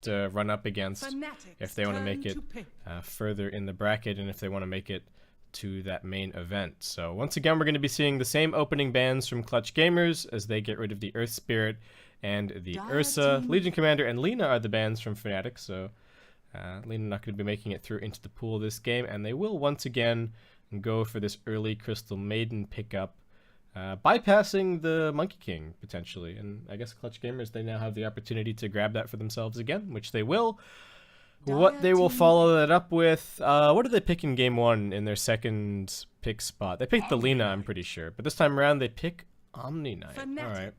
to run up against if they want to make it further in the bracket and if they want to make it to that main event. So once again, we're going to be seeing the same opening bans from Clutch Gamers as they get rid of the Earth Spirit and the Ursa. Legion Commander and Lina are the bans from Fnatic, so Lina not going to be making it through into the pool this game, and they will once again go for this early Crystal Maiden pickup, bypassing the Monkey King potentially. And I guess Clutch Gamers, they now have the opportunity to grab that for themselves again, which they will. What they will follow that up with, what did they pick in game 1 in their second pick spot? They picked the Lina, I'm pretty sure, but this time around they pick Omni Knight. Alright.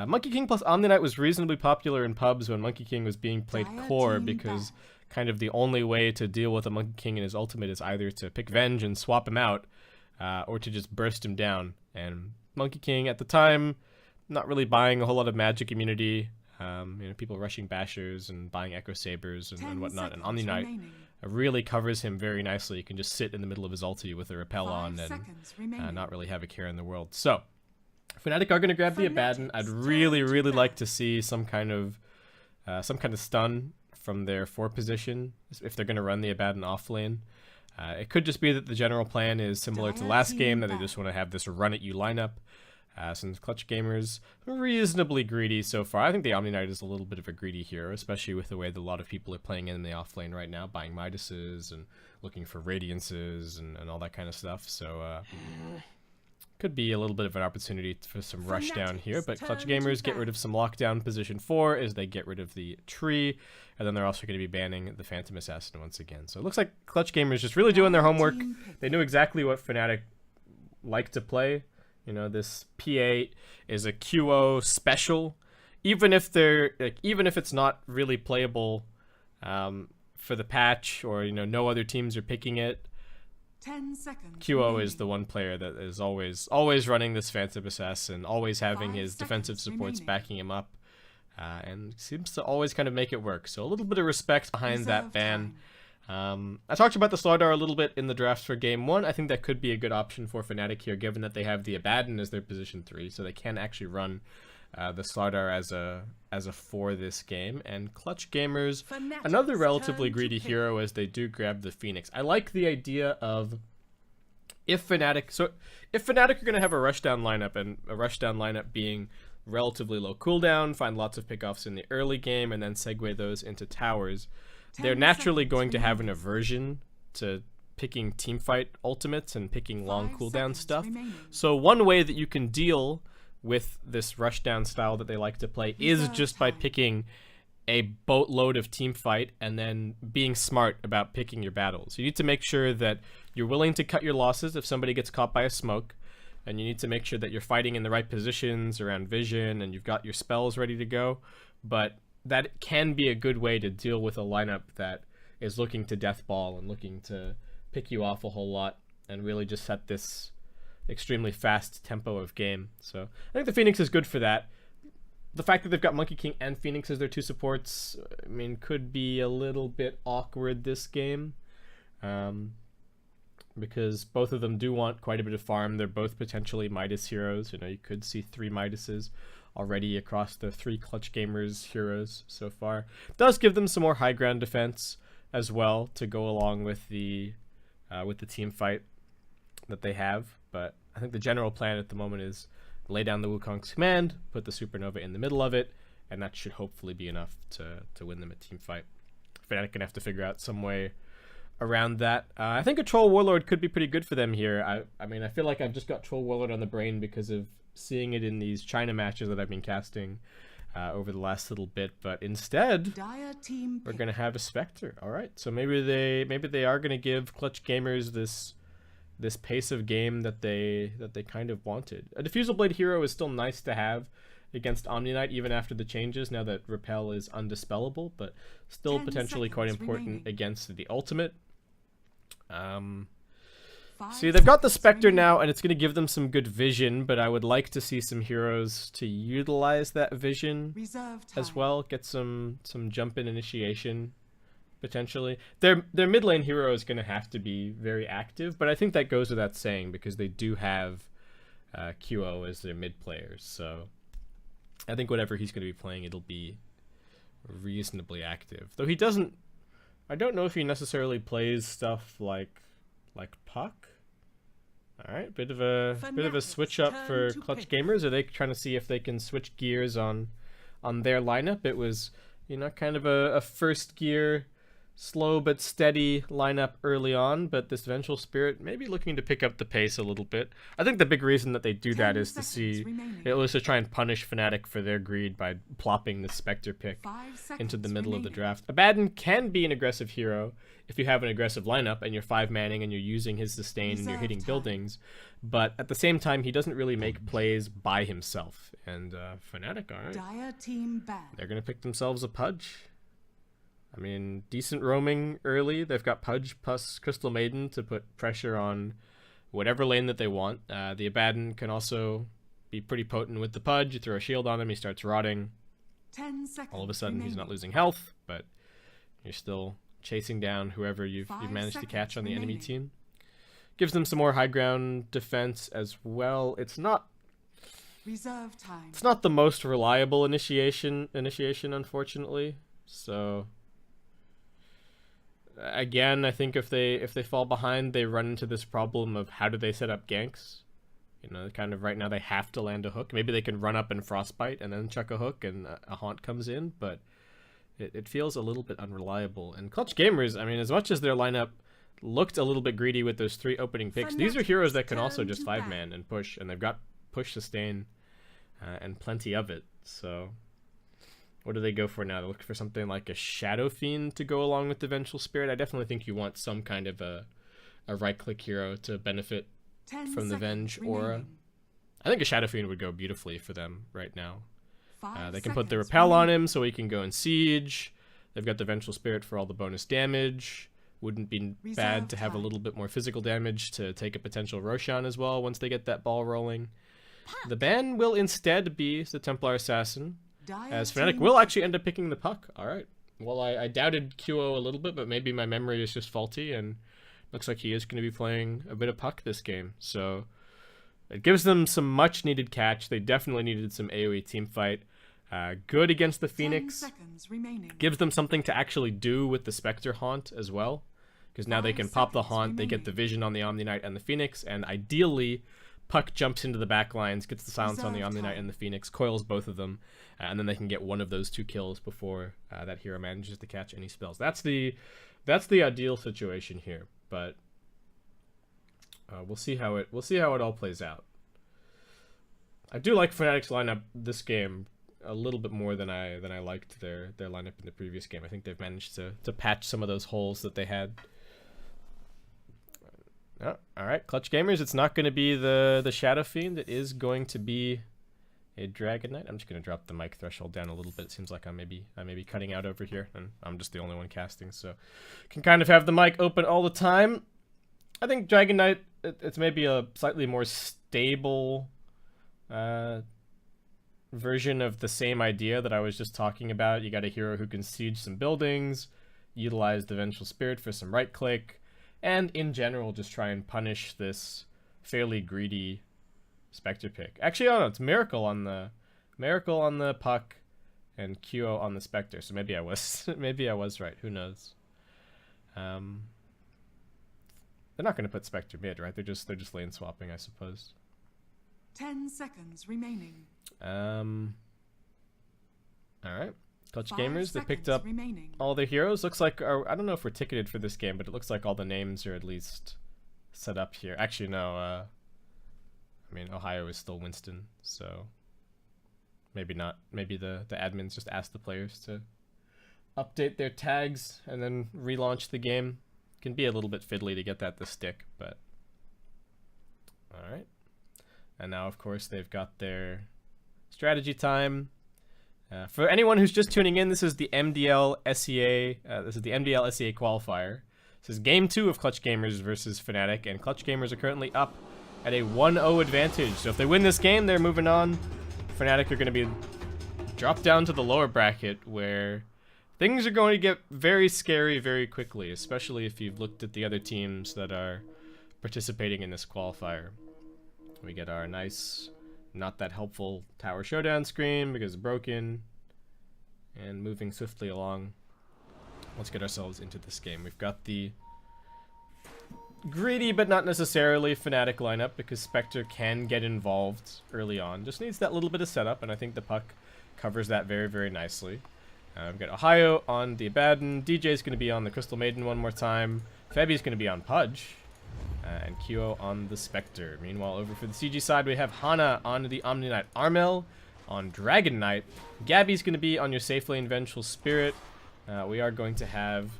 Monkey King plus Omni Knight was reasonably popular in pubs when Monkey King was being played core, because kind of the only way to deal with a Monkey King and his ultimate is either to pick Venge and swap him out, or to just burst him down. And Monkey King at the time, not really buying a whole lot of magic immunity. People rushing Bashers and buying Echo Sabers and whatnot. And Omni Knight really covers him very nicely. You can just sit in the middle of his ulti with a repel on and not really have a care in the world. So, Fnatic are going to grab the Abaddon. I'd really like to see some kind of stun from their 4 position if they're going to run the Abaddon off lane. It could just be that the general plan is similar to last game, that they just want to have this run at you lineup. Since Clutch Gamers reasonably greedy so far. I think the Omni Knight is a little bit of a greedy hero, especially with the way that a lot of people are playing in the off lane right now, buying Midases and looking for Radiances and all that kind of stuff. So could be a little bit of an opportunity for some rush down here, but Clutch Gamers get rid of some lockdown position 4 as they get rid of the tree, and then they're also going to be banning the Phantom Assassin once again. So it looks like Clutch Gamers just really doing their homework. They knew exactly what Fnatic like to play. You know, this P8 is a QO special, even if it's not really playable for the patch, or no other teams are picking it. 10 seconds. QO is the one player that is always running this Phantom Assassin, always having his defensive supports backing him up, and seems to always kind of make it work. So a little bit of respect behind that ban. I talked about the Slardar a little bit in the drafts for game 1. I think that could be a good option for Fnatic here, given that they have the Abaddon as their position 3, so they can actually run the Slardar as a 4 this game. And Clutch Gamers, another relatively greedy hero, as they do grab the Phoenix. I like the idea of if Fnatic are going to have a rushdown lineup, and a rushdown lineup being relatively low cooldown, find lots of pickoffs in the early game, and then segue those into towers, they're naturally going to have an aversion to picking teamfight ultimates and picking long cooldown stuff. So one way that you can deal with this rushdown style that they like to play is just by picking a boatload of teamfight and then being smart about picking your battles. You need to make sure that you're willing to cut your losses if somebody gets caught by a smoke, and you need to make sure that you're fighting in the right positions around vision and you've got your spells ready to go. But that can be a good way to deal with a lineup that is looking to deathball and looking to pick you off a whole lot and really just set this extremely fast tempo of game. So I think the Phoenix is good for that. The fact that they've got Monkey King and Phoenix as their 2 supports, I mean, could be a little bit awkward this game, because both of them do want quite a bit of farm. They're both potentially Midas heroes. You could see 3 Midases already across the 3 Clutch Gamers heroes so far. It does give them some more high ground defense as well to go along with the team fight that they have. But I think the general plan at the moment is lay down the Wukong's command, put the Supernova in the middle of it, and that should hopefully be enough to win them a team fight. Fnatic gonna have to figure out some way around that. I think a Troll Warlord could be pretty good for them here. I mean, I feel like I've just got Troll Warlord on the brain because of seeing it in these China matches that I've been casting over the last little bit, but instead we're gonna have a Spectre. All right, so maybe they are gonna give Clutch Gamers this pace of game that they kind of wanted. A Diffusal Blade hero is still nice to have against Omni Knight even after the changes, now that Repel is undispellable, but still potentially quite important against the ultimate. See, they've got the Spectre now, and it's going to give them some good vision, but I would like to see some heroes to utilize that vision as well. Get some jump in initiation, potentially. Their mid lane hero is going to have to be very active, but I think that goes without saying because they do have QO as their mid players. So I think whatever he's going to be playing, it'll be reasonably active. Though he doesn't... I don't know if he necessarily plays stuff like Puck. Alright, bit of a switch up for Clutch Gamers. Are they trying to see if they can switch gears on their lineup? It was, you know, kind of a first gear, slow but steady lineup early on, but this Vengeful Spirit maybe looking to pick up the pace a little bit. I think the big reason that they do that is to see, it was to try and punish Fnatic for their greed by plopping the Spectre pick into the middle of the draft. Abaddon can be an aggressive hero if you have an aggressive lineup and you're 5-manning and you're using his sustain and you're hitting buildings, but at the same time he doesn't really make plays by himself. And Fnatic, alright, they're gonna pick themselves a Pudge. I mean, decent roaming early. They've got Pudge plus Crystal Maiden to put pressure on whatever lane that they want. The Abaddon can also be pretty potent with the Pudge. You throw a shield on him, he starts rotting. 10 seconds All of a sudden, remaining. he's not losing health, but you're still chasing down whoever you've managed to catch on the enemy team. Gives them some more high ground defense as well. It's not Reserve time. It's not the most reliable initiation, unfortunately. So again, I think if they fall behind, they run into this problem of how do they set up ganks. You know, kind of right now they have to land a hook. Maybe they can run up and frostbite and then chuck a hook and a haunt comes in, but it feels a little bit unreliable. And Clutch Gamers, I mean, as much as their lineup looked a little bit greedy with those 3 opening picks, these are heroes that can also just 5-man and push, and they've got push sustain and plenty of it. So what do they go for now? They look for something like a Shadow Fiend to go along with the Vengeful Spirit. I definitely think you want some kind of a right-click hero to benefit from the Venge aura. I think a Shadow Fiend would go beautifully for them right now. They can put the Repel on him so he can go and Siege. They've got the Vengeful Spirit for all the bonus damage. Wouldn't be bad to have a little bit more physical damage to take a potential Roshan as well once they get that ball rolling. The ban will instead be the Templar Assassin, as Fnatic will actually end up picking the Puck. Alright. Well, I doubted QO a little bit, but maybe my memory is just faulty, and looks like he is going to be playing a bit of Puck this game. So it gives them some much-needed catch. They definitely needed some AoE teamfight. Good against the Phoenix. Gives them something to actually do with the Spectre Haunt as well, because now they can pop the Haunt, they get the vision on the Omni Knight and the Phoenix, and ideally Puck jumps into the back lines, gets the silence on the Omni Knight and the Phoenix, coils both of them, and then they can get one of those 2 kills before that hero manages to catch any spells. That's the ideal situation here, but we'll see how it all plays out. I do like Fnatic's lineup this game a little bit more than I liked their lineup in the previous game. I think they've managed to patch some of those holes that they had. Oh, alright, Clutch Gamers, it's not going to be the Shadow Fiend. It is going to be a Dragon Knight. I'm just going to drop the mic threshold down a little bit. It seems like I may be cutting out over here, and I'm just the only one casting, so can kind of have the mic open all the time. I think Dragon Knight, it's maybe a slightly more stable version of the same idea that I was just talking about. You got a hero who can siege some buildings, utilize the Vengeful Spirit for some right click, and in general just try and punish this fairly greedy Spectre pick. Actually, oh no, it's Miracle on the Puck and QO on the Spectre. So maybe I was right. Who knows? They're not going to put Spectre mid, right? They're just lane swapping, I suppose. 10 seconds remaining. Alright. Clutch Gamers, they picked up all their heroes. Looks like, I don't know if we're ticketed for this game, but it looks like all the names are at least set up here. Actually, no, I mean, Ohio is still Winston, so maybe not. Maybe the admins just asked the players to update their tags and then relaunch the game. Can be a little bit fiddly to get that to stick, but alright. And now, of course, they've got their strategy time. For anyone who's just tuning in, this is the MDL SEA. This is the MDL SEA qualifier. This is game 2 of Clutch Gamers versus Fnatic, and Clutch Gamers are currently up at a 1-0 advantage. So if they win this game, they're moving on. Fnatic are going to be dropped down to the lower bracket, where things are going to get very scary very quickly, especially if you've looked at the other teams that are participating in this qualifier. We get our nice, not that helpful Tower Showdown screen because it's broken. And moving swiftly along, let's get ourselves into this game. We've got the greedy but not necessarily Fnatic lineup, because Spectre can get involved early on. Just needs that little bit of setup, and I think the puck covers that very, very nicely. We've got Ohio on the Abaddon. DJ's going to be on the Crystal Maiden one more time. Febby's going to be on Pudge. And QO on the Spectre. Meanwhile, over for the CG side, we have Hana on the Omni Knight Armel. On Dragon Knight, Gabby's going to be on your safe lane Vengeful Spirit. We are going to have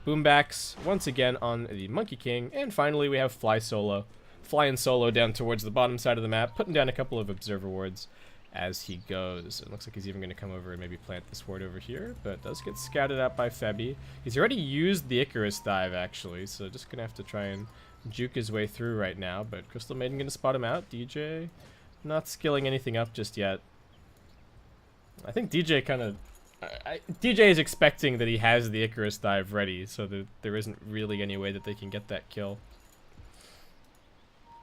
Boombacks once again on the Monkey King. And finally, we have Flying Solo down towards the bottom side of the map, putting down a couple of Observer Wards as he goes. It looks like he's even going to come over and maybe plant this ward over here, but does get scouted out by Febby. He's already used the Icarus dive, actually, so just going to have to try and juke his way through right now. But Crystal Maiden going to spot him out. DJ not skilling anything up just yet. I think DJ kind of... DJ is expecting that he has the Icarus dive ready, so there isn't really any way that they can get that kill.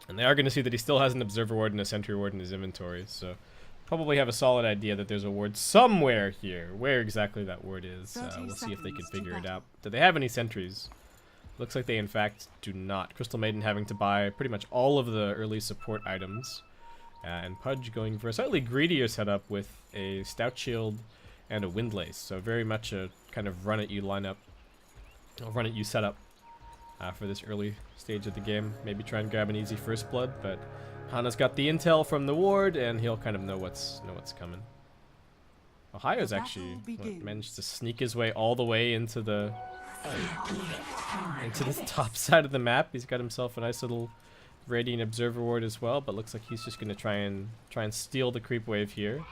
And they are going to see that he still has an Observer Ward and a Sentry Ward in his inventory, so probably have a solid idea that there's a ward somewhere here. Where exactly that ward is, we'll see if they can figure it out. Do they have any sentries? Looks like they in fact do not. Crystal Maiden having to buy pretty much all of the early support items. And Pudge going for a slightly greedier setup with a Stout Shield and a Windlace. So very much a kind of run-at-you lineup. Run-at-you setup for this early stage of the game. Maybe try and grab an easy first blood, but Hana's got the intel from the ward, and he'll kind of know what's coming. Ohio's actually managed to sneak his way all the way into the top side of the map. He's got himself a nice little Radiant Observer Ward as well, but looks like he's just going to try and steal the creep wave here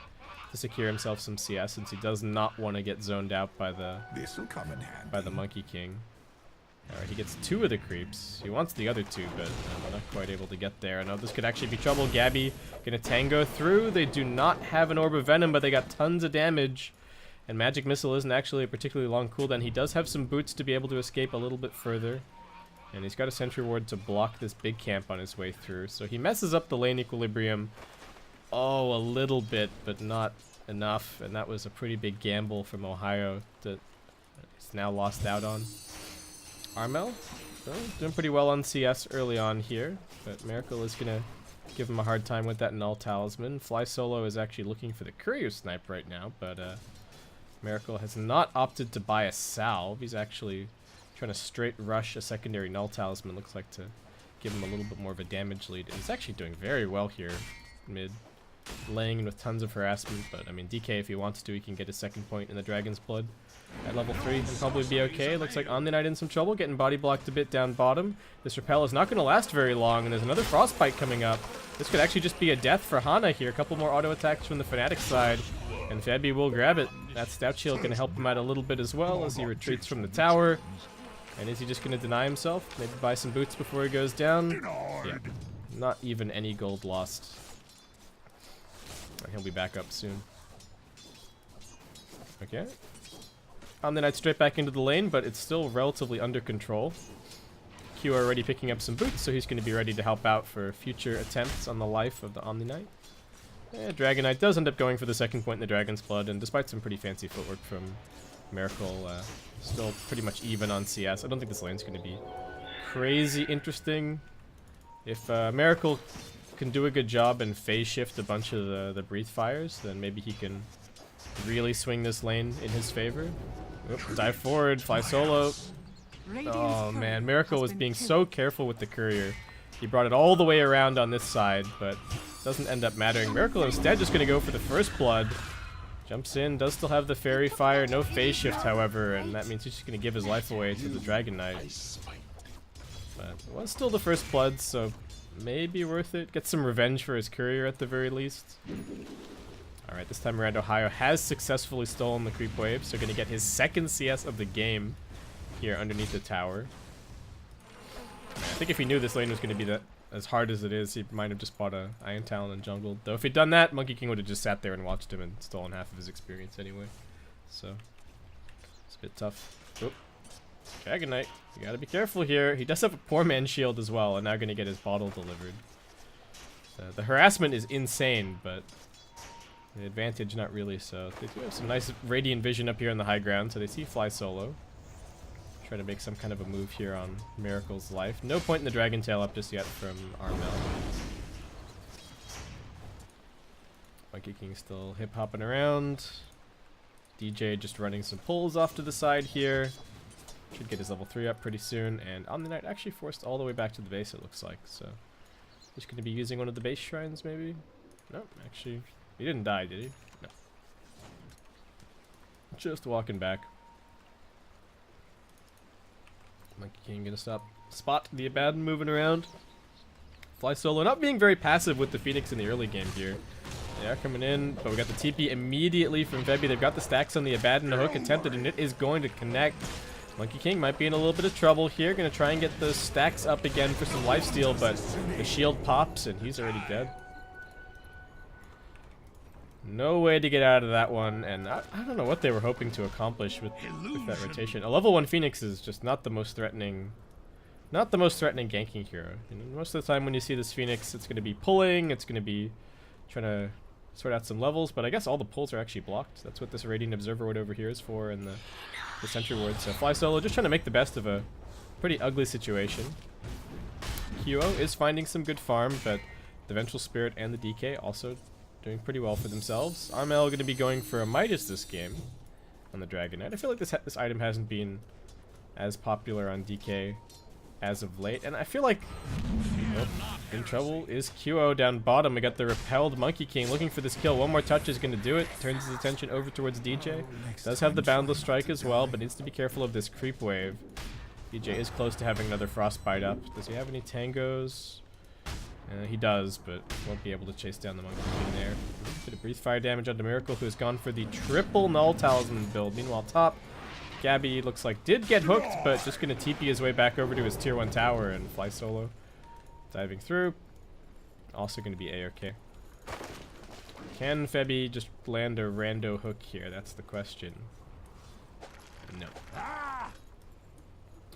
to secure himself some CS, since he does not want to get zoned out by the Monkey King. Alright, he gets 2 of the creeps. He wants the other 2, but we're not quite able to get there. I know this could actually be trouble. Gabby gonna tango through. They do not have an Orb of Venom, but they got tons of damage. And Magic Missile isn't actually a particularly long cooldown. He does have some boots to be able to escape a little bit further. And he's got a Sentry Ward to block this big camp on his way through. So he messes up the lane equilibrium. Oh, a little bit, but not enough. And that was a pretty big gamble from Ohio that he's now lost out on. Armel, doing pretty well on CS early on here, but Miracle is going to give him a hard time with that Null Talisman. Fly Solo is actually looking for the Courier Snipe right now, but Miracle has not opted to buy a salve. He's actually trying to straight rush a secondary Null Talisman. Looks like to give him a little bit more of a damage lead. And he's actually doing very well here mid, laying in with tons of harassment, but I mean DK, if he wants to, he can get his second point in the Dragon's Blood at level 3 and probably be okay. Looks like Omni Knight in some trouble, getting body blocked a bit down bottom. This repel is not going to last very long, and there's another Frostbite coming up. This could actually just be a death for Hana here. A couple more auto attacks from the Fnatic side, and Febby will grab it. That Stout Shield going to help him out a little bit as well as he retreats from the tower. And is he just going to deny himself? Maybe buy some boots before he goes down? Yeah, not even any gold lost. He'll be back up soon. Okay. Omni Knight straight back into the lane, but it's still relatively under control. Q already picking up some boots, so he's going to be ready to help out for future attempts on the life of the Omni Knight. Dragon Knight does end up going for the second point in the Dragon's Blood, and despite some pretty fancy footwork from Miracle, still pretty much even on CS. I don't think this lane's going to be crazy interesting. If Miracle can do a good job and phase shift a bunch of the Breathe Fires, then maybe he can really swing this lane in his favor. Oop, dive forward, Fly Solo. Oh man, Miracle was being so careful with the Courier. He brought it all the way around on this side, but doesn't end up mattering. Miracle instead just going to go for the first blood. Jumps in, does still have the Fairy Fire, no phase shift however, and that means he's just going to give his life away to the Dragon Knight. But it was still the first blood, so maybe worth it. Get some revenge for his Courier at the very least. Alright, this time around Ohio has successfully stolen the creep wave, so going to get his second CS of the game here underneath the tower. I think if he knew this lane was going to be as hard as it is, he might have just bought a Iron Talon and jungled. Though if he'd done that, Monkey King would have just sat there and watched him and stolen half of his experience anyway. So, it's a bit tough. Oop. Dragon Knight, you gotta be careful here. He does have a poor man's shield as well, and now going to get his bottle delivered. The harassment is insane, but The advantage, not really, so they do have some nice radiant vision up here on the high ground, so they see Fly Solo. Try to make some kind of a move here on Miracle's life. No point in the Dragon Tail up just yet from Armel. Monkey King still hip-hopping around. DJ just running some pulls off to the side here. Should get his level 3 up pretty soon, and Omni-Knight actually forced all the way back to the base, it looks like, so... He's going to be using one of the base shrines, maybe? Nope, actually... He didn't die, did he? No. Just walking back. Monkey King gonna spot the Abaddon moving around. Fly Solo not being very passive with the Phoenix in the early game here. They are coming in, but we got the TP immediately from Febby. They've got the stacks on the Abaddon. The hook attempted, and it is going to connect. Monkey King might be in a little bit of trouble here. Gonna try and get those stacks up again for some lifesteal, but the shield pops, and he's already dead. No way to get out of that one, and I don't know what they were hoping to accomplish with that rotation. A level 1 Phoenix is just not the most threatening ganking hero. You know, most of the time when you see this Phoenix, it's going to be pulling, it's going to be trying to sort out some levels, but I guess all the pulls are actually blocked. That's what this Radiant Observer Ward over here is for, and the Sentry Ward. So Fly Solo just trying to make the best of a pretty ugly situation. QO is finding some good farm, but the Vengeful Spirit and the DK also doing pretty well for themselves. Armel going to be going for a Midas this game on the Dragon Knight. I feel like this item hasn't been as popular on DK as of late, and I feel like in trouble is QO down bottom. We got the repelled Monkey King looking for this kill. One more touch is going to do it. Turns his attention over towards DJ. Does have the Boundless Strike as well, but needs to be careful of this creep wave. DJ is close to having another Frostbite up. Does he have any tangos? He does, but won't be able to chase down the Monkey King there. Bit of Breathe Fire damage onto Miracle, who has gone for the triple Null Talisman build. Meanwhile, top, Gabby looks like did get hooked, but just going to TP his way back over to his tier 1 tower and Fly Solo. Diving through. Also going to be A-OK. Can Febby just land a rando hook here? That's the question. No.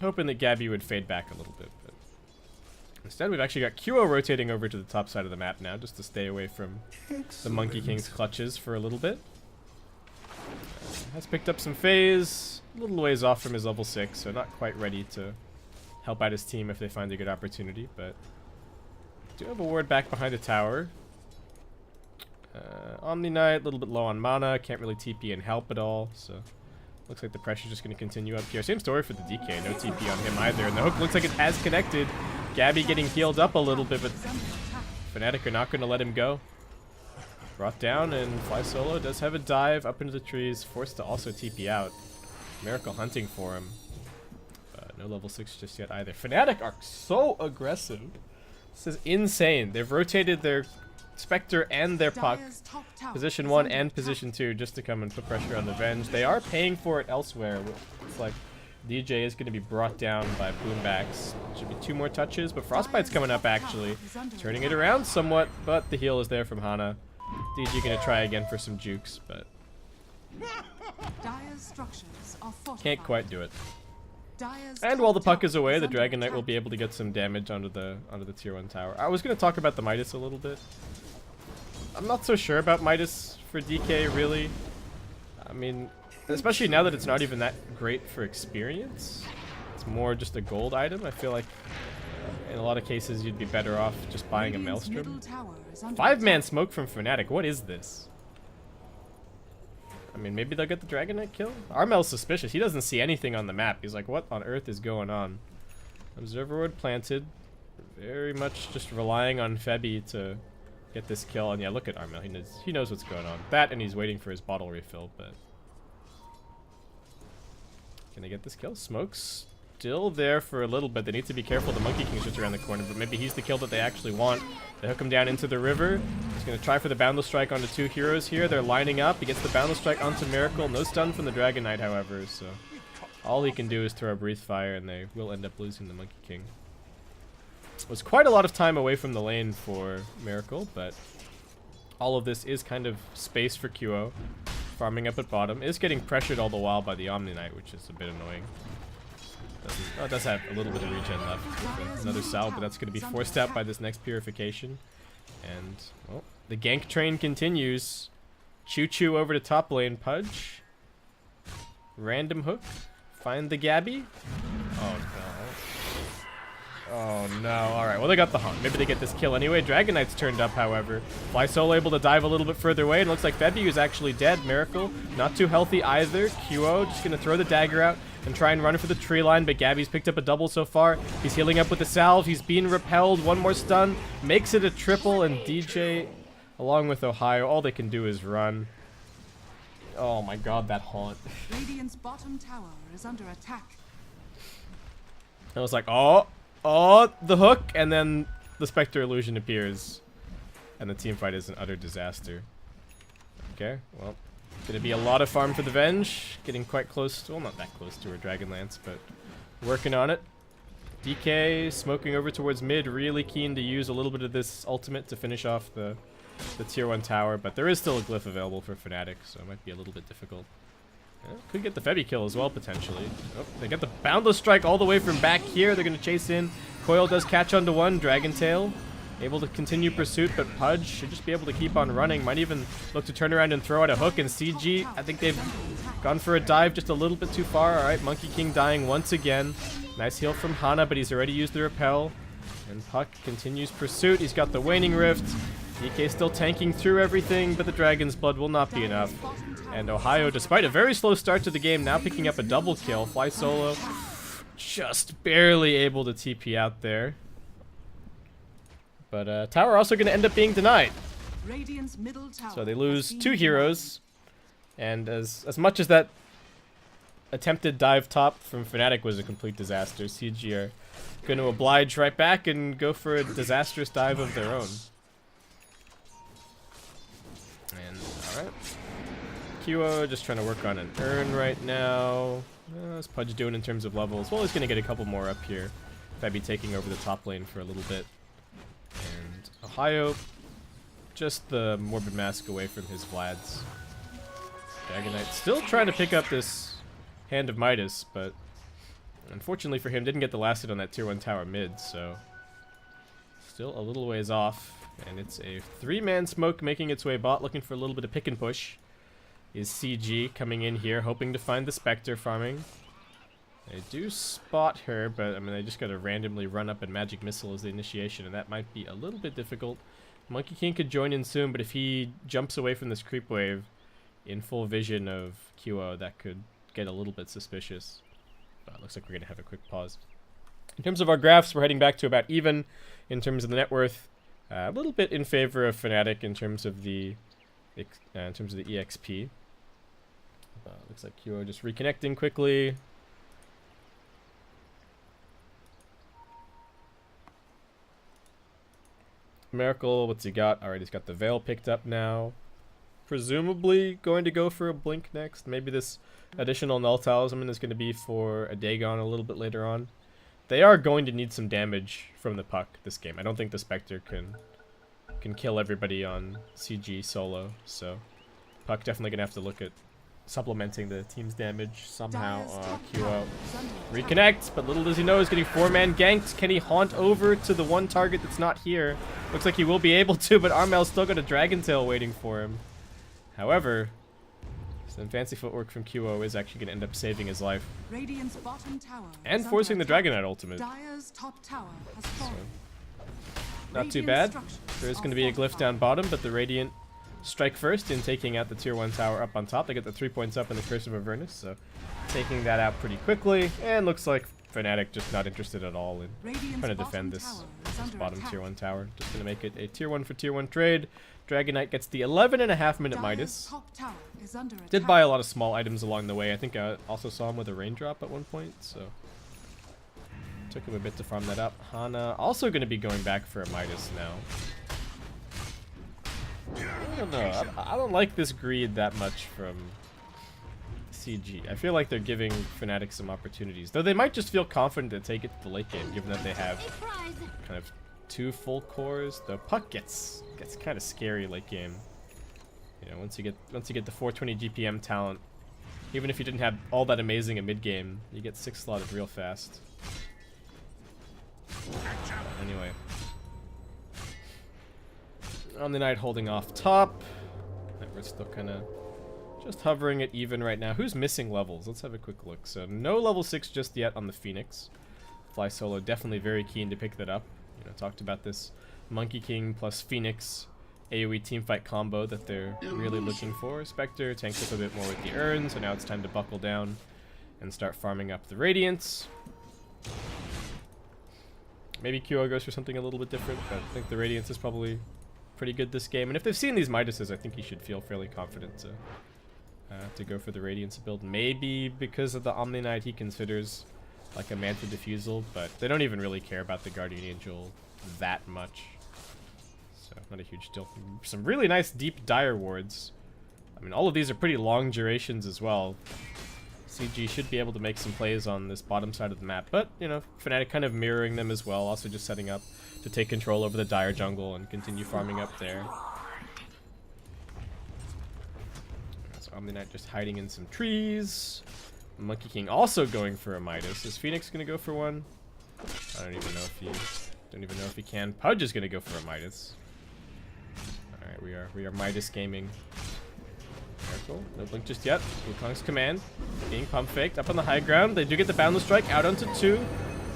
Hoping that Gabby would fade back a little bit, but instead we've actually got QO rotating over to the top side of the map now, just to stay away from the Monkey King's clutches for a little bit. Has picked up some phase, a little ways off from his level 6, so not quite ready to help out his team if they find a good opportunity, but do have a ward back behind the tower. Omni-Knight, a little bit low on mana, can't really TP and help at all, so looks like the pressure's just going to continue up here. Same story for the DK, no TP on him either, and the hook looks like it has connected. Gabby getting healed up a little bit, but Fnatic are not going to let him go. Brought down, and Fly Solo does have a dive up into the trees, forced to also TP out. Miracle hunting for him. No level 6 just yet either. Fnatic are so aggressive. This is insane. They've rotated their Spectre and their Puck, position 1 and position 2, just to come and put pressure on the Venge. They are paying for it elsewhere. It's like DJ is going to be brought down by Boombacks. Should be 2 more touches, but Frostbite's coming up actually. Turning it around somewhat, but the heal is there from Hana. DG going to try again for some jukes, but can't quite do it. And while the Puck is away, the Dragon Knight will be able to get some damage onto the tier 1 tower. I was going to talk about the Midas a little bit. I'm not so sure about Midas for DK, really. I mean, especially now that it's not even that great for experience. It's more just a gold item. I feel like in a lot of cases you'd be better off just buying a Maelstrom. 5-man smoke from Fnatic. What is this? I mean, maybe they'll get the Dragon Knight kill? Armel's suspicious. He doesn't see anything on the map. He's like, what on earth is going on? Observer Ward planted. Very much just relying on Febby to get this kill. And yeah, look at Armel. He knows what's going on. That, and he's waiting for his bottle refill, but can they get this kill? Smoke's still there for a little bit. They need to be careful. The Monkey King's just around the corner, but maybe he's the kill that they actually want. They hook him down into the river. He's going to try for the Boundless Strike onto 2 heroes here. They're lining up. He gets the Boundless Strike onto Miracle. No stun from the Dragon Knight, however, so all he can do is throw a Breathe Fire, and they will end up losing the Monkey King. It was quite a lot of time away from the lane for Miracle, but all of this is kind of space for QO. Farming up at bottom. Is getting pressured all the while by the Omni-Knight, which is a bit annoying. It does have a little bit of regen left with another Sal, but that's going to be forced out by this next Purification. And, well, the gank train continues. Choo-choo over to top lane. Pudge. Random hook. Find the Gabby. Oh, no. Oh, no. Alright, well, they got the haunt. Maybe they get this kill anyway. Dragon Knight's turned up, however. Fly Solo able to dive a little bit further away. And it looks like Febu is actually dead. Miracle, not too healthy either. QO just going to throw the dagger out and try and run for the tree line. But Gabby's picked up a double so far. He's healing up with the salve. He's being repelled. One more stun. Makes it a triple. And DJ, along with Ohio, all they can do is run. Oh my god, that haunt. Radiant's bottom tower is under attack. I was like, oh, the hook, and then the Spectre illusion appears, and the team fight is an utter disaster. Okay, well, gonna be a lot of farm for the Venge, getting quite close, well, not that close to her Dragonlance, but working on it. DK smoking over towards mid, really keen to use a little bit of this ultimate to finish off the tier 1 tower, but there is still a glyph available for Fnatic, so it might be a little bit difficult. Yeah, could get the Febi kill as well, potentially. Oh, they get the Boundless Strike all the way from back here. They're going to chase in. Coil does catch onto one. Dragon Tail able to continue pursuit, but Pudge should just be able to keep on running. Might even look to turn around and throw out a hook. And CG, I think they've gone for a dive just a little bit too far. All right, Monkey King dying once again. Nice heal from Hana, but he's already used the repel. And Puck continues pursuit. He's got the Waning Rift. DK still tanking through everything, but the Dragon's Blood will not be enough. And Ohio, despite a very slow start to the game, now picking up a double kill. Fly Solo just barely able to TP out there. But tower also going to end up being denied. So they lose 2 heroes. And as much as that attempted dive top from Fnatic was a complete disaster, CG are going to oblige right back and go for a disastrous dive of their own. And, alright. QO just trying to work on an urn right now. What's Pudge doing in terms of levels? Well, he's going to get a couple more up here. Febi taking over the top lane for a little bit. And Ohio, just the Morbid Mask away from his Vlads. Dragon Knight still trying to pick up this Hand of Midas, but unfortunately for him, didn't get the last hit on that tier 1 tower mid, so still a little ways off. And it's a 3-man smoke making its way bot, looking for a little bit of pick and push. Is CG coming in here, hoping to find the Spectre farming. They do spot her, but I mean, they just gotta randomly run up and Magic Missile as the initiation, and that might be a little bit difficult. Monkey King could join in soon, but if he jumps away from this creep wave in full vision of QO, that could get a little bit suspicious. But looks like we're gonna have a quick pause. In terms of our graphs, we're heading back to about even in terms of the net worth. A little bit in favor of Fnatic in terms of the EXP. Looks like QO just reconnecting quickly. Miracle, what's he got? Alright, he's got the Veil picked up now. Presumably going to go for a Blink next. Maybe this additional Null Talisman is going to be for a Dagon a little bit later on. They are going to need some damage from the Puck this game. I don't think the Spectre can kill everybody on CG solo, so Puck definitely going to have to look at supplementing the team's damage somehow. QO reconnect, but little does he know he's getting 4-man ganked. Can he haunt over to the one target that's not here? Looks like he will be able to, but Armel's still got a Dragon Tail waiting for him. However, some fancy footwork from QO is actually going to end up saving his life. Radiant's bottom tower and forcing the Dragon Knight ultimate. Dire's top tower has fallen. Not too bad. There is going to be a glyph down bottom, but the Radiant strike first in taking out the tier 1 tower up on top. They get the 3 points up in the Curse of Avernus, so taking that out pretty quickly. And looks like Fnatic just not interested at all in trying to defend this bottom tier 1 tower. Just going to make it a tier 1 for tier 1 trade. Dragon Knight gets the 11.5 minute Midas. Did buy a lot of small items along the way. I think I also saw him with a raindrop at one point, so took him a bit to farm that up. Hana also going to be going back for a Midas now. I don't know. I don't like this greed that much from CG. I feel like they're giving Fnatic some opportunities, though they might just feel confident to take it to the late game, given that they have kind of 2 full cores. The Puck gets kind of scary late game. You know, once you get the 420 GPM talent, even if you didn't have all that amazing a mid game, you get 6 slotted real fast. Anyway. On the Knight holding off top. We're still kind of just hovering at even right now. Who's missing levels? Let's have a quick look. So no level 6 just yet on the Phoenix. Fly Solo definitely very keen to pick that up. You know, talked about this Monkey King plus Phoenix AoE teamfight combo that they're really looking for. Spectre tanks up a bit more with the urn, so now it's time to buckle down and start farming up the Radiance. Maybe QO goes for something a little bit different, but I think the Radiance is probably pretty good this game. And if they've seen these Midases, I think you should feel fairly confident to go for the Radiance build. Maybe because of the Omni Knight he considers like a Manta Diffusal, but they don't even really care about the Guardian Angel that much. So not a huge deal. Some really nice deep Dire wards. I mean, all of these are pretty long durations as well. CG should be able to make some plays on this bottom side of the map, but, you know, Fnatic kind of mirroring them as well, also just setting up to take control over the Dire jungle and continue farming up there. So Omni Knight just hiding in some trees. Monkey King also going for a Midas. Is Phoenix gonna go for one? I don't even know if he can. Pudge is gonna go for a Midas. Alright, we are Midas-gaming. Miracle, no blink just yet. Wukong's command being pump faked up on the high ground. They do get the Boundless Strike out onto 2.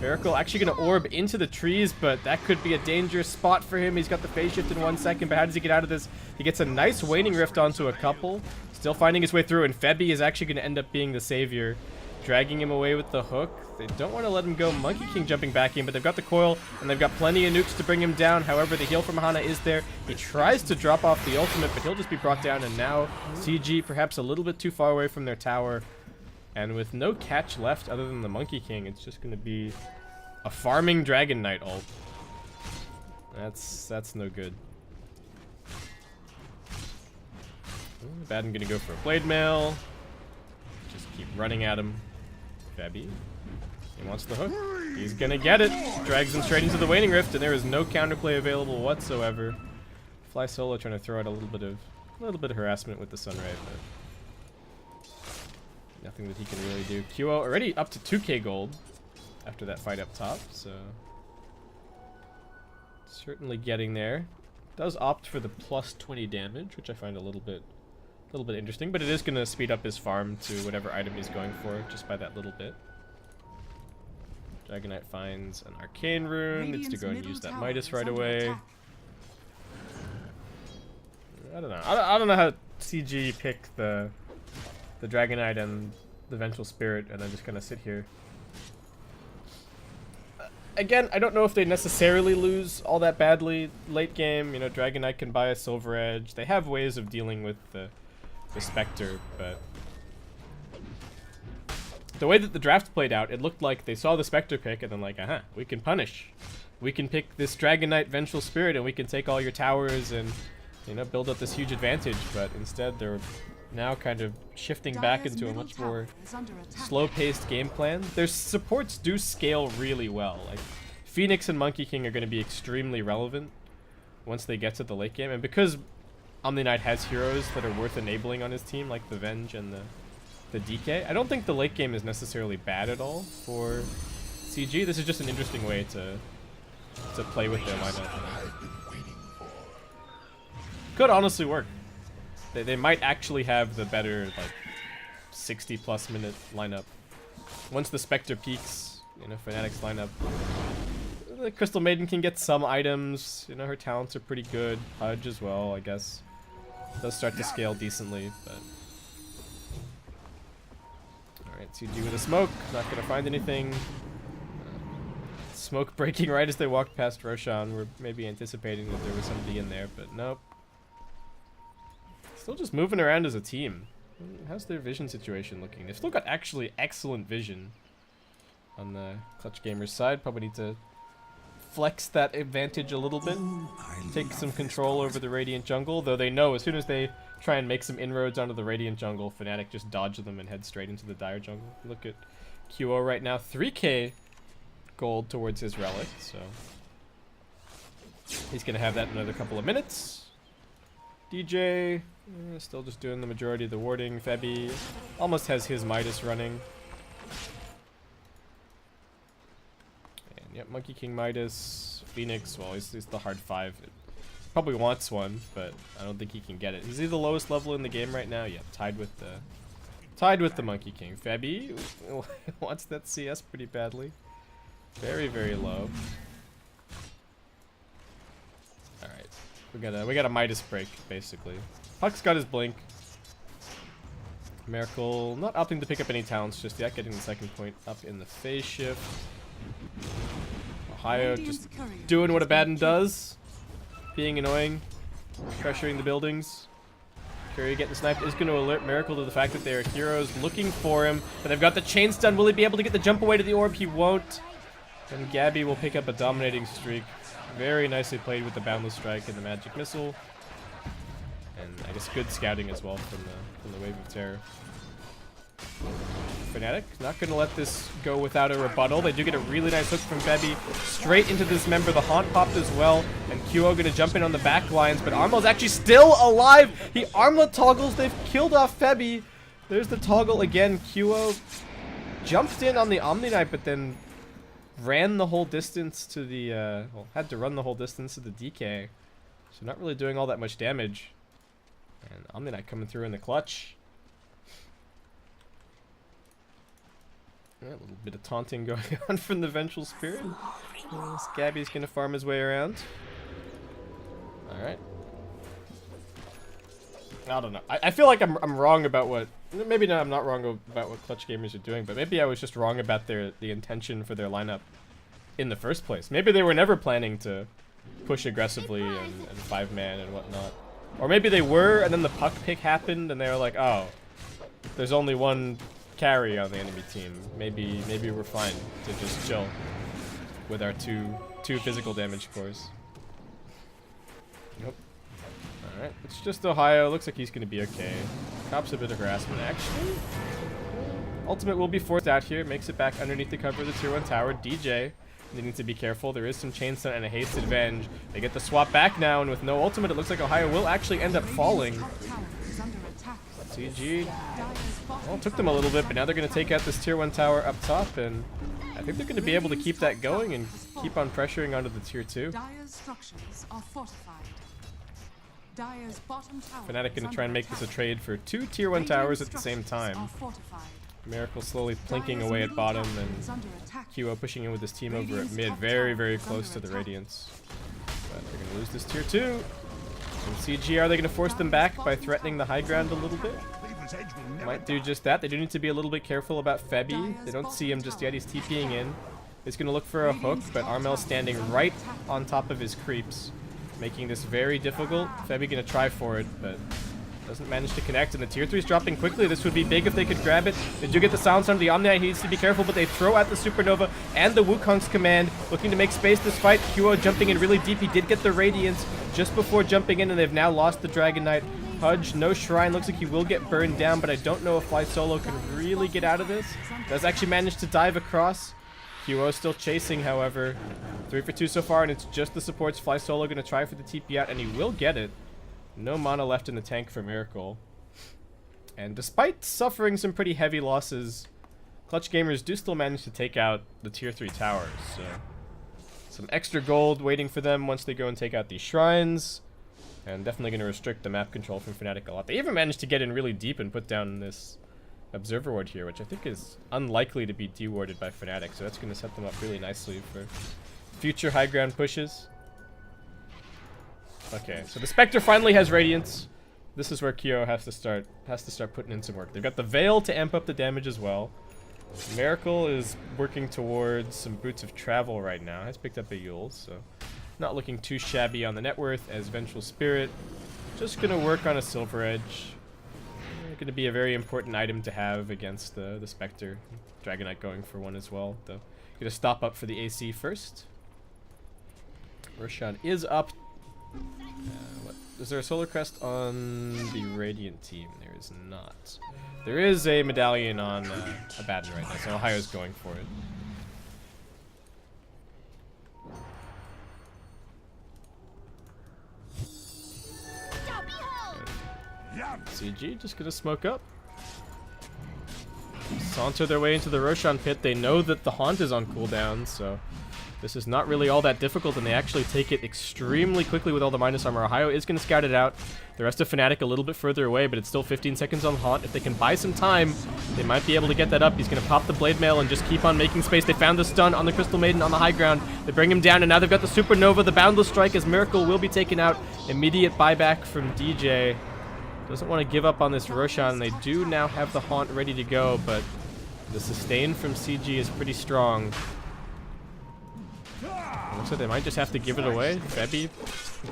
Miracle actually going to orb into the trees, but that could be a dangerous spot for him. He's got the phase shift in 1 second, but how does he get out of this? He gets a nice Waning Rift onto a couple. Still finding his way through, and Febby is actually going to end up being the savior, dragging him away with the hook. They don't want to let him go. Monkey King jumping back in, but they've got the coil, and they've got plenty of nukes to bring him down. However, the heal from Hana is there. He tries to drop off the ultimate, but he'll just be brought down, and now CG perhaps a little bit too far away from their tower. And with no catch left other than the Monkey King, it's just going to be a farming Dragon Knight ult. That's no good. Baden gonna go for a Blade Mail. Just keep running at him. Febby. He wants the hook. He's gonna get it. Drags him straight into the Waning Rift, and there is no counterplay available whatsoever. Fly Solo trying to throw out a little bit of harassment with the Sunray, but nothing that he can really do. QO already up to 2k gold after that fight up top, so certainly getting there. Does opt for the plus 20 damage, which I find a little bit interesting, but it is going to speed up his farm to whatever item he's going for just by that little bit. Dragon Knight finds an Arcane Rune, needs to go and use that Midas right away. I don't know. I don't know how CG picked the Dragon Knight and the Vengeful Spirit and then just kind of sit here. Again, I don't know if they necessarily lose all that badly late game. You know, Dragon Knight can buy a Silver Edge. They have ways of dealing with the Spectre, but the way that the draft played out, it looked like they saw the Spectre pick and then like, we can punish. We can pick this Dragon Knight Vengeful Spirit and we can take all your towers and, you know, build up this huge advantage, but instead they're now kind of shifting back into a much more slow-paced game plan. Their supports do scale really well. Like, Phoenix and Monkey King are going to be extremely relevant once they get to the late game, and because Omni Knight has heroes that are worth enabling on his team, like the Venge and the DK, I don't think the late game is necessarily bad at all for CG. This is just an interesting way to play with their lineup. Could honestly work. They might actually have the better, like, 60-plus minute lineup. Once the Spectre peaks, you know, Fnatic's lineup, the Crystal Maiden can get some items. You know, her talents are pretty good. Pudge as well, I guess. Does start to scale decently, but... Alright, CG with a smoke. Not gonna find anything. Smoke breaking right as they walked past Roshan. We're maybe anticipating that there was somebody in there, but nope. Still just moving around as a team. How's their vision situation looking? They've still got actually excellent vision on the Clutch Gamers side. Probably need to flex that advantage a little bit. Take some control over the Radiant jungle, though they know as soon as they try and make some inroads onto the Radiant jungle, Fnatic just dodge them and head straight into the Dire jungle. Look at QO right now, 3k gold towards his relic, so he's gonna have that in another couple of minutes. DJ, still just doing the majority of the warding. Febby almost has his Midas running. And yep, Monkey King Midas. Phoenix, well, he's the hard 5. Probably wants one, but I don't think he can get it. Is he the lowest level in the game right now? Yeah, tied with the Monkey King. Febby wants that CS pretty badly. Very, very low. Alright. We got a Midas break, basically. Puck's got his blink. Miracle not opting to pick up any talents just yet, getting the second point up in the phase shift. Ohio just doing what Abaddon does. Being annoying. Pressuring the buildings. Curry getting sniped is going to alert Miracle to the fact that there are heroes looking for him. But they've got the chain stun. Will he be able to get the jump away to the orb? He won't. And Gabby will pick up a dominating streak. Very nicely played with the Boundless Strike and the Magic Missile. And I guess good scouting as well from the Wave of Terror. Fnatic not going to let this go without a rebuttal. They do get a really nice hook from Febby straight into this member. The Haunt popped as well, and QO going to jump in on the back lines, but Armlet's actually still alive. He Armlet toggles. They've killed off Febby. There's the toggle again. QO jumped in on the Omni Knight, but then ran the whole distance to the well, had to run the whole distance to the DK. So not really doing all that much damage. And Omni Knight coming through in the clutch. Yeah, a little bit of taunting going on from the Vengeful Spirit. Gabby's gonna farm his way around. Alright. I don't know. I feel like I'm wrong about what... Maybe I'm not wrong about what Clutch Gamers are doing, but maybe I was just wrong about the intention for their lineup in the first place. Maybe they were never planning to push aggressively and 5-man and whatnot. Or maybe they were, and then the puck pick happened, and they were like, oh, there's only one carry on the enemy team. Maybe we're fine to just chill with our two physical damage cores. Nope. Alright, it's just Ohio. Looks like he's gonna be okay. Cops a bit of harassment, actually. Ultimate will be forced out here. Makes it back underneath the cover of the tier 1 tower. DJ, they need to be careful. There is some chain stun and a haste advantage. They get the swap back now, and with no ultimate, it looks like Ohio will actually end up falling. CG, well, took them a little bit, but now they're going to take out this tier 1 tower up top, and I think they're going to be able to keep that going and keep on pressuring onto the tier 2. Dire's structures are fortified. Dire's bottom tower Fnatic going to try and make this a trade for 2 tier 1 towers at the same time. Miracle slowly plinking away at bottom, and QO pushing in with his team over at mid, very, very close to the Radiance. But they're going to lose this tier 2. And CG, are they going to force them back by threatening the high ground a little bit? Might do just that. They do need to be a little bit careful about Febby. They don't see him just yet. He's TPing in. He's going to look for a hook, but Armel's standing right on top of his creeps, making this very difficult. Febby going to try for it, but doesn't manage to connect, and the tier 3 is dropping quickly. This would be big if they could grab it. They do get the silence under the Omni. He needs to be careful, but they throw out the Supernova and the Wukong's command, looking to make space this fight. QO jumping in really deep. He did get the Radiance just before jumping in, and they've now lost the Dragon Knight. Hudge, no Shrine. Looks like he will get burned down, but I don't know if Fly Solo can really get out of this. Does actually manage to dive across. QO still chasing, however. 3 for 2 so far, and it's just the supports. Fly Solo going to try for the TP out, and he will get it. No mana left in the tank for Miracle. And despite suffering some pretty heavy losses, Clutch Gamers do still manage to take out the tier 3 towers. So some extra gold waiting for them once they go and take out these shrines. And definitely going to restrict the map control from Fnatic a lot. They even managed to get in really deep and put down this Observer Ward here, which I think is unlikely to be dewarded by Fnatic. So that's going to set them up really nicely for future high ground pushes. Okay, so the Spectre finally has Radiance. This is where Kyo has to start putting in some work. They've got the Veil to amp up the damage as well. Miracle is working towards some Boots of Travel right now. Has picked up a Yule, so not looking too shabby on the net worth. As Vengeful Spirit, just gonna work on a Silver Edge. Gonna be a very important item to have against the Spectre. Dragon Knight going for one as well, though. Gonna stop up for the AC first. Roshan is up. Is there a Solar Crest on the Radiant team? There is not. There is a medallion on Abaddon right now, so Ohio's going for it. CG just gonna smoke up. saunter their way into the Roshan pit. They know that the Haunt is on cooldown, so this is not really all that difficult, and they actually take it extremely quickly with all the minus armor. Ohio is going to scout it out. The rest of Fnatic a little bit further away, but it's still 15 seconds on Haunt. If they can buy some time, they might be able to get that up. He's going to pop the Blade Mail and just keep on making space. They found the stun on the Crystal Maiden on the high ground. They bring him down, and now they've got the Supernova. The Boundless Strike as Miracle will be taken out. Immediate buyback from DJ. Doesn't want to give up on this Roshan. They do now have the Haunt ready to go, but the sustain from CG is pretty strong. Looks like they might just have to give it away. Febby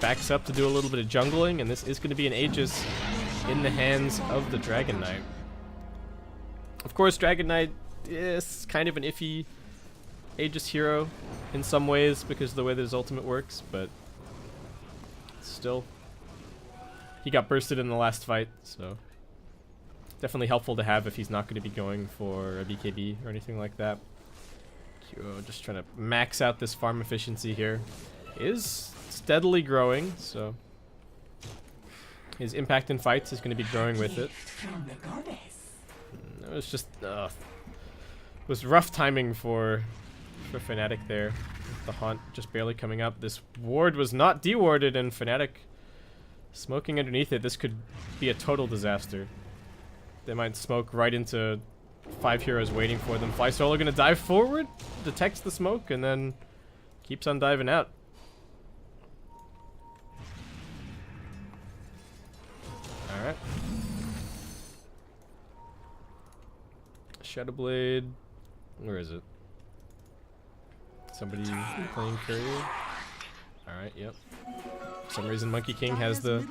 backs up to do a little bit of jungling, and this is going to be an Aegis in the hands of the Dragon Knight. Of course, Dragon Knight is kind of an iffy Aegis hero in some ways because of the way that his ultimate works, but still, he got bursted in the last fight, so definitely helpful to have if he's not going to be going for a BKB or anything like that. QO just trying to max out this farm efficiency here. Is steadily growing, so his impact in fights is going to be growing with it. It was just it was rough timing for Fnatic there. The Haunt just barely coming up. This ward was not dewarded, and Fnatic smoking underneath it. This could be a total disaster. They might smoke right into 5 heroes waiting for them. Fly Solo gonna dive forward, detects the smoke, and then keeps on diving out. Alright. Shadowblade. Where is it? Somebody playing courier? Alright, yep. For some reason Monkey King has the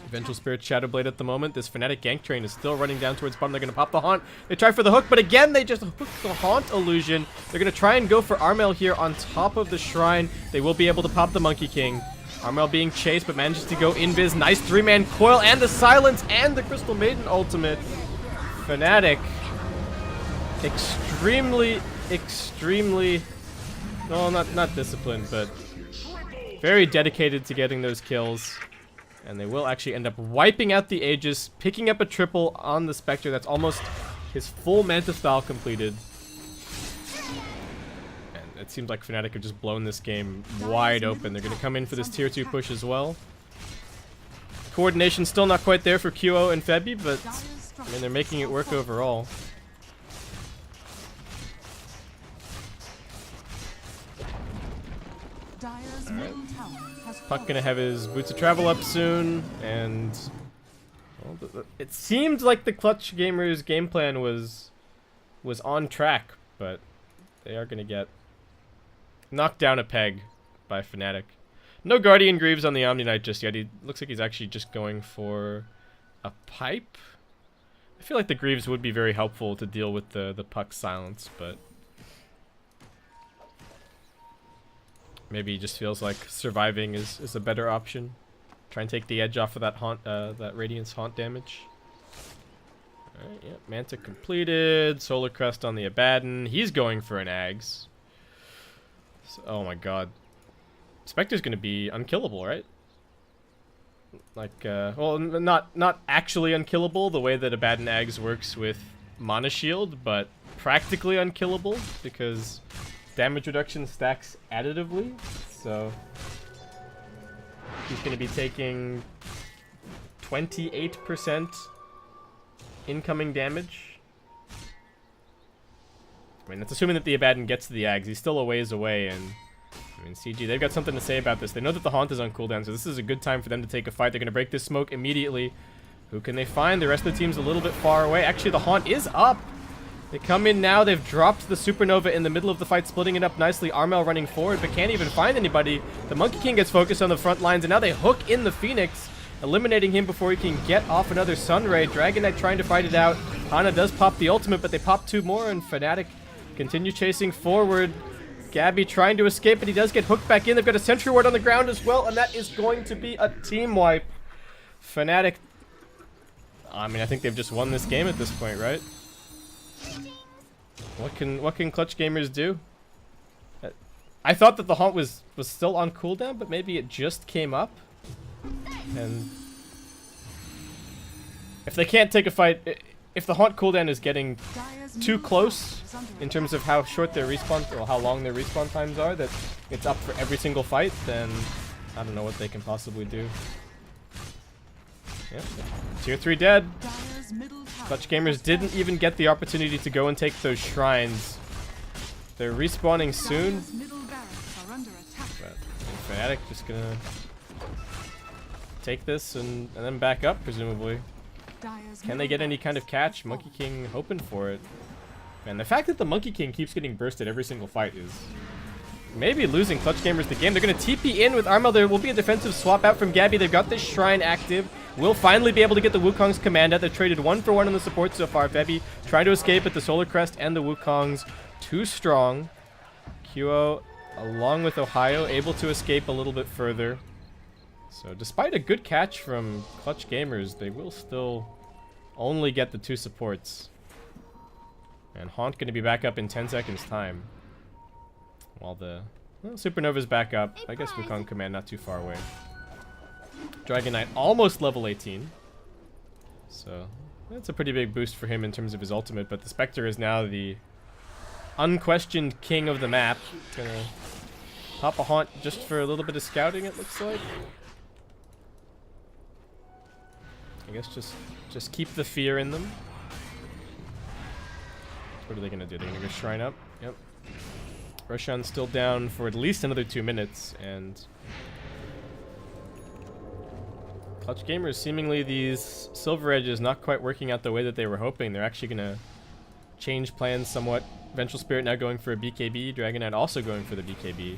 Vengeful Spirit Shadowblade at the moment. This Fnatic gank train is still running down towards bottom. They're going to pop the Haunt. They try for the hook, but again, they just hook the Haunt illusion. They're going to try and go for Armel here on top of the shrine. They will be able to pop the Monkey King. Armel being chased, but manages to go invis. Nice 3-man coil, and the silence, and the Crystal Maiden ultimate. Fnatic extremely, well, not disciplined, but very dedicated to getting those kills. And they will actually end up wiping out the Aegis, picking up a triple on the Spectre. That's almost his full Manta style completed. And it seems like Fnatic have just blown this game wide open. They're going to come in for this tier 2 push as well. Coordination still not quite there for QO and Febby, but I mean, they're making it work overall. Alright. Puck gonna have his boots of travel up soon, and well, it seemed like the Clutch Gamers game plan was on track, but they are gonna get knocked down a peg by Fnatic. No Guardian Greaves on the Omni Knight just yet. He looks like he's actually just going for a pipe. I feel like the Greaves would be very helpful to deal with the Puck silence, but maybe he just feels like surviving is a better option. Try and take the edge off of that Haunt, that Radiance Haunt damage. Alright, yeah, Manta completed. Solar Crest on the Abaddon. He's going for an Ags. So, oh my god. Spectre's gonna be unkillable, right? Like, well, not actually unkillable, the way that Abaddon Ags works with Mana Shield, but practically unkillable, because damage reduction stacks additively, so he's going to be taking 28% incoming damage. I mean, that's assuming that the Abaddon gets to the Ags. He's still a ways away, and I mean, CG, they've got something to say about this. They know that the Haunt is on cooldown, so this is a good time for them to take a fight. They're going to break this smoke immediately. Who can they find? The rest of the team's a little bit far away. Actually, the Haunt is up. They come in now. They've dropped the Supernova in the middle of the fight, splitting it up nicely. Armel running forward, but can't even find anybody. The Monkey King gets focused on the front lines, and now they hook in the Phoenix, eliminating him before he can get off another Sunray. Dragon Knight trying to fight it out. Hana does pop the ultimate, but they pop 2 more, and Fnatic continue chasing forward. Gabby trying to escape, but he does get hooked back in. They've got a Sentry Ward on the ground as well, and that is going to be a team wipe. Fnatic, I mean, I think they've just won this game at this point, right? What can Clutch Gamers do? I thought that the Haunt was still on cooldown, but maybe it just came up. And if they can't take a fight, if the Haunt cooldown is getting too close in terms of how short their respawn, or how long their respawn times are, that it's up for every single fight, then I don't know what they can possibly do. Yep. Tier 3 dead. Clutch Gamers didn't even get the opportunity to go and take those shrines. They're respawning soon. But Fnatic just gonna take this and then back up, presumably. Can they get any kind of catch? Monkey King hoping for it. Man, the fact that the Monkey King keeps getting bursted every single fight is maybe losing Clutch Gamers the game. They're going to TP in with Armel. There will be a defensive swap out from Gabby. They've got this Shrine active. Will finally be able to get the Wukong's command out. They've traded 1 for 1 on the support so far. Febby trying to escape, but the Solar Crest and the Wukong's too strong. QO, along with Ohio, able to escape a little bit further. So despite a good catch from Clutch Gamers, they will still only get the 2 supports. And Haunt going to be back up in 10 seconds time. While the Supernova's back up. I guess Wukong command not too far away. Dragon Knight almost level 18. So that's a pretty big boost for him in terms of his ultimate. But the Spectre is now the unquestioned king of the map. Gonna pop a Haunt just for a little bit of scouting, it looks like. I guess just keep the fear in them. What are they gonna do? They're gonna go Shrine up. Yep. Roshan's still down for at least another 2 minutes, and Clutch Gamers, seemingly these Silver Edges not quite working out the way that they were hoping. They're actually gonna change plans somewhat. Vengeful Spirit now going for a BKB. Dragon Knight also going for the BKB.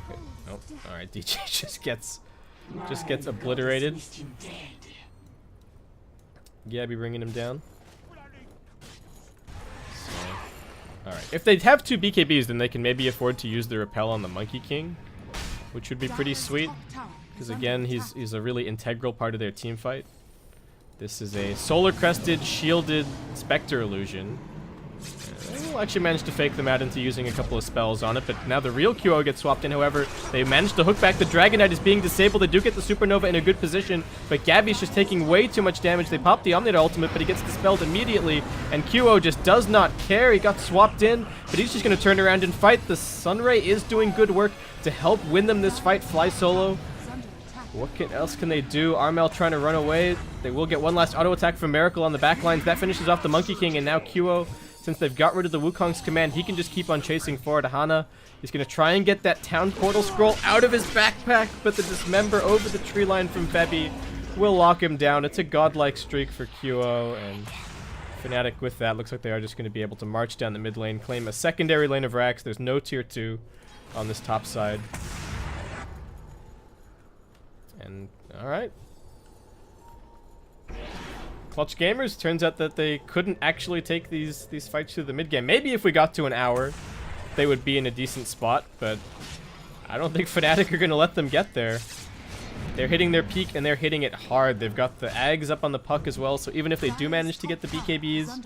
Okay. Oh, all right. DJ just gets obliterated. Gabby bringing him down. So, alright. If they have 2 BKBs, then they can maybe afford to use the repel on the Monkey King, which would be pretty sweet. Because again, he's a really integral part of their team fight. This is a solar crested, shielded Spectre illusion. They will actually manage to fake them out into using a couple of spells on it, but now the real QO gets swapped in. However, they managed to hook back. The Dragon Knight is being disabled. They do get the Supernova in a good position, but Gabby's just taking way too much damage. They pop the Omnid ultimate, but he gets dispelled immediately, and QO just does not care. He got swapped in, but he's just going to turn around and fight. The Sunray is doing good work to help win them this fight. Fly solo. What else can they do? Armel trying to run away. They will get one last auto attack from Miracle on the back lines. That finishes off the Monkey King, and now QO, since they've got rid of the Wukong's command, he can just keep on chasing forward. Hana, he's going to try and get that Town Portal Scroll out of his backpack, but the Dismember over the tree line from Febby will lock him down. It's a godlike streak for QO, and Fnatic with that looks like they are just going to be able to march down the mid lane, claim a secondary lane of racks. There's no tier 2 on this top side. And, alright. Clutch Gamers, turns out that they couldn't actually take these fights to the mid game. Maybe if we got to an hour, they would be in a decent spot, but I don't think Fnatic are going to let them get there. They're hitting their peak, and they're hitting it hard. They've got the Ags up on the puck as well, so even if they do manage to get the BKBs,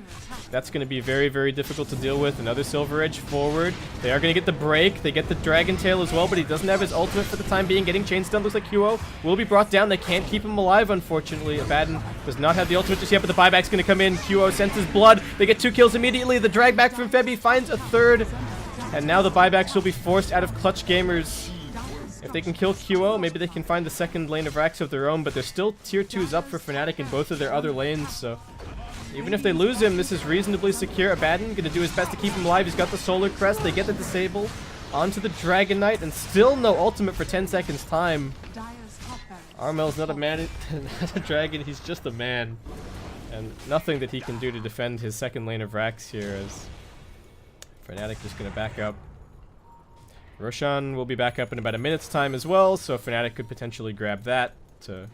that's going to be very, very difficult to deal with. Another Silver Edge forward. They are going to get the break. They get the Dragon Tail as well, but he doesn't have his ultimate for the time being. Getting chain stun. Looks like QO will be brought down. They can't keep him alive, unfortunately. Abaddon does not have the ultimate just yet, but the buyback's going to come in. QO senses blood. They get 2 kills immediately. The drag back from Febby finds a 3rd, and now the buybacks will be forced out of Clutch Gamers. If they can kill QO, maybe they can find the second lane of racks of their own, but there's still tier 2s up for Fnatic in both of their other lanes, so even if they lose him, this is reasonably secure. Abaddon going to do his best to keep him alive. He's got the Solar Crest. They get the disable onto the Dragon Knight, and still no ultimate for 10 seconds time. Armel's not a man, not a dragon, he's just a man. And nothing that he can do to defend his second lane of racks here, as Fnatic just going to back up. Roshan will be back up in about a minute's time as well, so Fnatic could potentially grab that to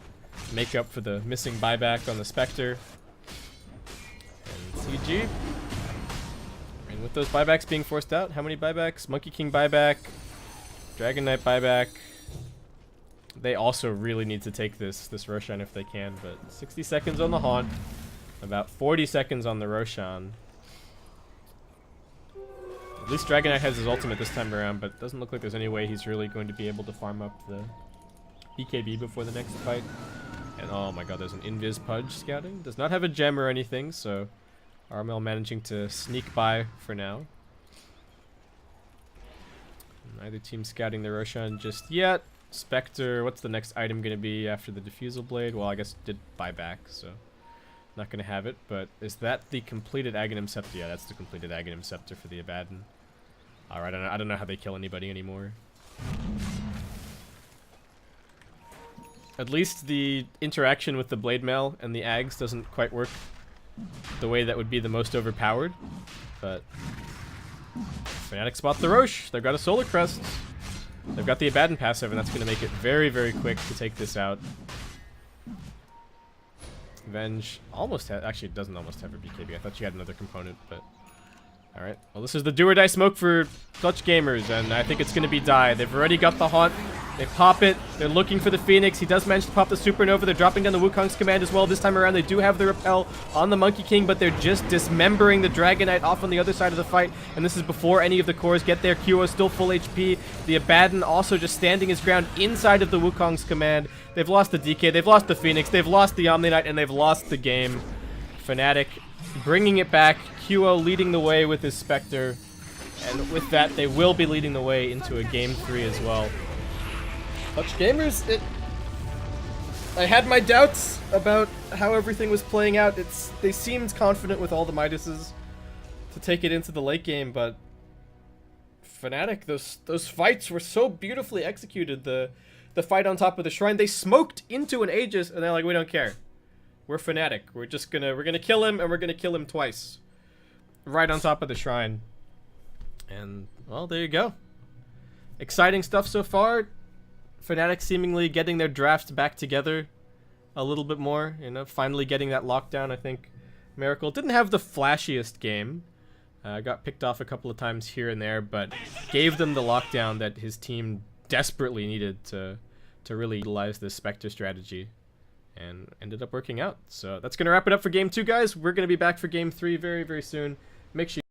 make up for the missing buyback on the Spectre. And CG. And with those buybacks being forced out, how many buybacks? Monkey King buyback, Dragon Knight buyback. They also really need to take this Roshan if they can, but 60 seconds on the Haunt, about 40 seconds on the Roshan. At least Dragon Knight has his ultimate this time around, but it doesn't look like there's any way he's really going to be able to farm up the BKB before the next fight. And oh my god, there's an Invis Pudge scouting. Does not have a gem or anything, so Armel managing to sneak by for now. Neither team scouting the Roshan just yet. Spectre, what's the next item going to be after the Diffusal Blade? Well, I guess it did buyback, so not going to have it. But is that the completed Aghanim Scepter? Yeah, that's the completed Aghanim Scepter for the Abaddon. Alright, I don't know how they kill anybody anymore. At least the interaction with the Blade Mail and the Ags doesn't quite work the way that would be the most overpowered. But Fnatic spot the Roche. They've got a Solar Crest. They've got the Abaddon passive, and that's going to make it very, very quick to take this out. Venge almost actually, it doesn't almost have her BKB. I thought she had another component, but... Alright, well this is the do or die smoke for Clutch Gamers, and I think it's going to be die. They've already got the Haunt. They pop it. They're looking for the Phoenix. He does manage to pop the Supernova. They're dropping down the Wukong's command as well. This time around, they do have the Repel on the Monkey King, but they're just dismembering the Dragonite off on the other side of the fight, and this is before any of the cores get there. Kyo still full HP. The Abaddon also just standing his ground inside of the Wukong's command. They've lost the DK. They've lost the Phoenix. They've lost the Omni Knight, and they've lost the game. Fnatic bringing it back. QO leading the way with his Spectre, and with that they will be leading the way into a Game 3 as well. Clutch Gamers, I had my doubts about how everything was playing out. They seemed confident with all the Midases to take it into the late game, but Fnatic, those fights were so beautifully executed. The fight on top of the shrine, they smoked into an Aegis, and they're like, we don't care. We're Fnatic. We're gonna kill him, and we're gonna kill him twice. Right on top of the shrine. And, well, there you go. Exciting stuff so far. Fnatic seemingly getting their draft back together a little bit more. You know, finally getting that lockdown. I think Miracle didn't have the flashiest game. Got picked off a couple of times here and there, but gave them the lockdown that his team desperately needed to really utilize this Spectre strategy. And ended up working out. So that's going to wrap it up for Game 2, guys. We're going to be back for Game 3 very, very soon. Make sure